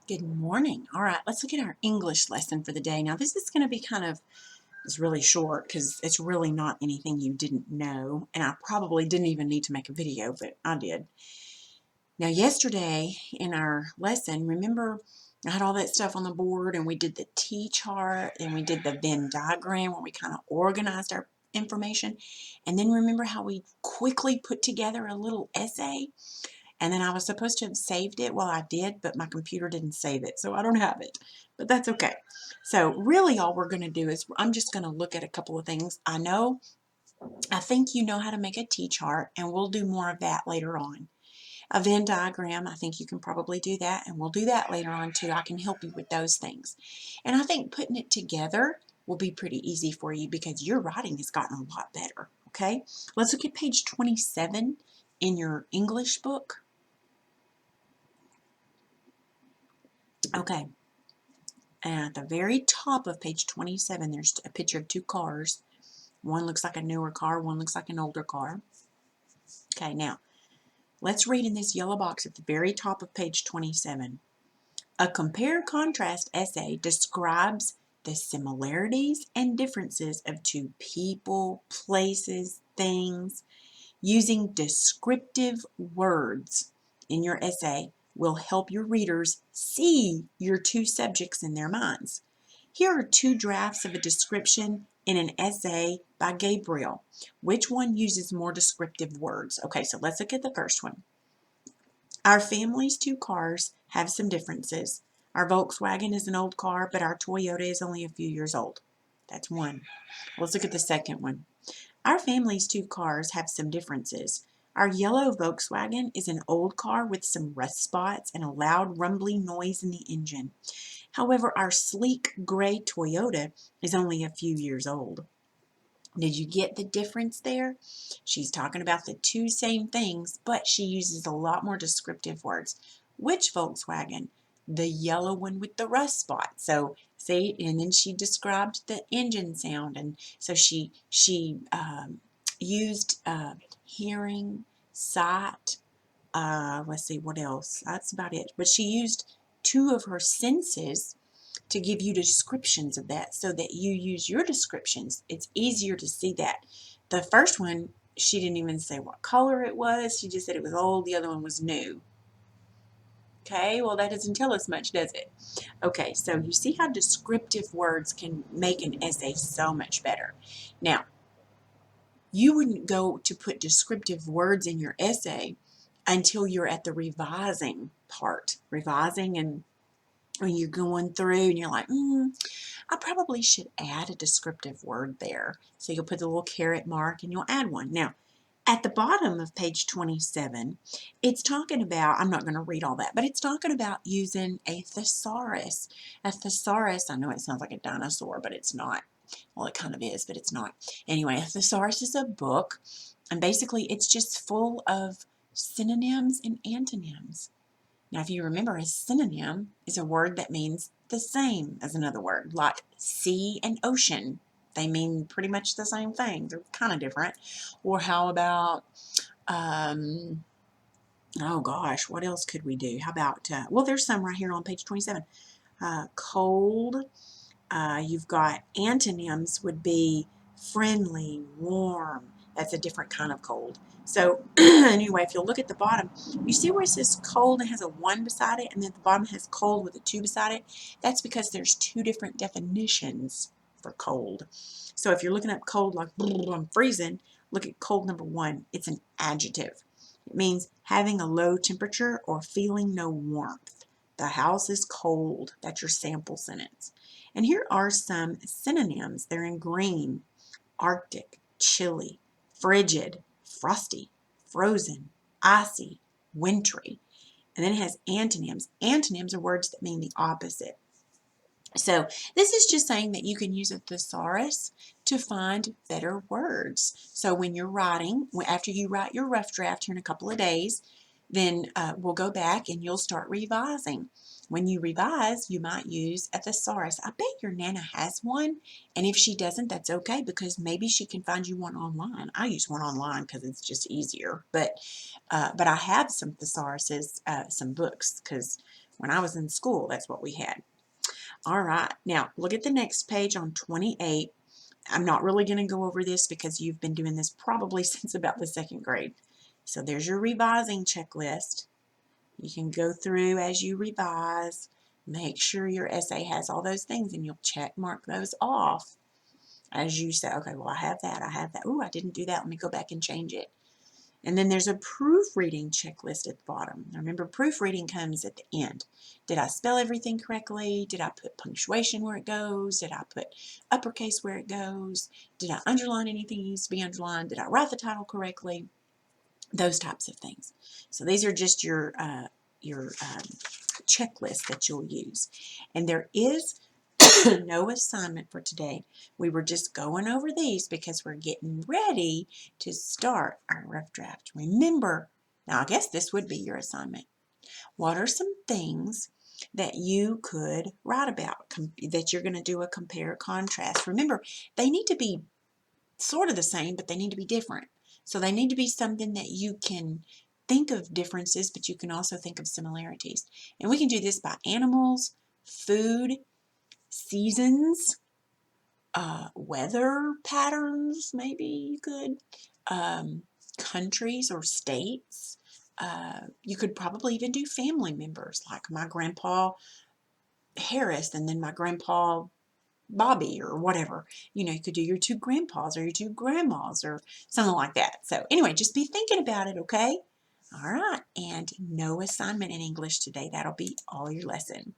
Good morning. All right, let's look at our English lesson for the day. Now, this is going to be it's really short because it's really not anything you didn't know, and I probably didn't even need to make a video, but I did. Now, yesterday in our lesson, remember I had all that stuff on the board, and we did the T-chart, and we did the Venn diagram where we kind of organized our information, and then remember how we quickly put together a little essay? And then I was supposed to have saved it. Well, I did, but my computer didn't save it, so I don't have it. But that's okay. So really all we're going to do is I'm just going to look at a couple of things. I think you know how to make a T-chart, and we'll do more of that later on. A Venn diagram, I think you can probably do that, and we'll do that later on too. I can help you with those things. And I think putting it together will be pretty easy for you because your writing has gotten a lot better, okay? Let's look at page 27 in your English book. Okay, and at the very top of page 27, there's a picture of two cars. One looks like a newer car, one looks like an older car. Okay, now, let's read in this yellow box at the very top of page 27. A compare-contrast essay describes the similarities and differences of two people, places, things. Using descriptive words in your essay will help your readers see your two subjects in their minds. Here are two drafts of a description in an essay by Gabriel. Which one uses more descriptive words? Okay, so let's look at the first one. Our family's two cars have some differences. Our Volkswagen is an old car, but our Toyota is only a few years old. That's one. Let's look at the second one. Our family's two cars have some differences. Our yellow Volkswagen is an old car with some rust spots and a loud rumbling noise in the engine. However, our sleek gray Toyota is only a few years old. Did you get the difference there? She's talking about the two same things, but she uses a lot more descriptive words. Which Volkswagen? The yellow one with the rust spot. So see, and then she described the engine sound, and so she used hearing, sight. Let's see what else. That's about it. But she used two of her senses to give you descriptions of that so that you use your descriptions. It's easier to see that. The first one, she didn't even say what color it was. She just said it was old. The other one was new. Okay, well, that doesn't tell us much, does it? Okay, so you see how descriptive words can make an essay so much better. Now, you wouldn't go to put descriptive words in your essay until you're at the revising part. Revising, and when you're going through and you're like, I probably should add a descriptive word there. So you'll put the little caret mark and you'll add one. Now, at the bottom of page 27, it's talking about, I'm not going to read all that, but it's talking about using a thesaurus. A thesaurus, I know it sounds like a dinosaur, but it's not. Well, it kind of is, but it's not. Anyway, a thesaurus is a book, and basically it's just full of synonyms and antonyms. Now, if you remember, a synonym is a word that means the same as another word, like sea and ocean. They mean pretty much the same thing. They're kind of different. Or how about, oh gosh, what else could we do? How about, well, there's some right here on page 27. Cold. You've got antonyms would be friendly, warm. That's a different kind of cold. So anyway, if you'll look at the bottom, you see where it says cold and has a 1 beside it, and then the bottom has cold with a 2 beside it? That's because there's two different definitions for cold. So if you're looking up cold like I'm freezing, look at cold number 1. It's an adjective. It means having a low temperature or feeling no warmth. The house is cold. That's your sample sentence. And here are some synonyms. They're in green: Arctic, chilly, frigid, frosty, frozen, icy, wintry. And then it has antonyms. Antonyms are words that mean the opposite. So this is just saying that you can use a thesaurus to find better words. So when you're writing, after you write your rough draft here in a couple of days, then we'll go back and you'll start revising. When you revise, you might use a thesaurus. I bet your Nana has one, and if she doesn't, that's okay, because maybe she can find you one online. I use one online because it's just easier, but I have some thesauruses, some books, because When I was in school, that's what we had. All right, now look at the next page on 28. I'm not really going to go over this because you've been doing this probably since about the 2nd grade. So there's your revising checklist. You can go through as you revise, make sure your essay has all those things, and you'll check mark those off as you say, okay, well, I have that, I have that. Ooh, I didn't do that. Let me go back and change it. And then there's a proofreading checklist at the bottom. Now remember, proofreading comes at the end. Did I spell everything correctly? Did I put punctuation where it goes? Did I put uppercase where it goes? Did I underline anything that needs to be underlined? Did I write the title correctly? Those types of things. So these are just your checklist that you'll use. And there is no assignment for today. We were just going over these because we're getting ready to start our rough draft. Remember, now I guess this would be your assignment. What are some things that you could write about that you're going to do a compare contrast? Remember, they need to be sort of the same, but they need to be different. So they need to be something that you can think of differences, but you can also think of similarities. And we can do this by animals, food, seasons, weather patterns, maybe you could, countries or states. You could probably even do family members, like my grandpa Harris and then my grandpa Bobby or whatever. You know, you could do your 2 grandpas or your 2 grandmas or something like that. So anyway, just be thinking about it, okay? All right, and no assignment in English today. That'll be all your lesson.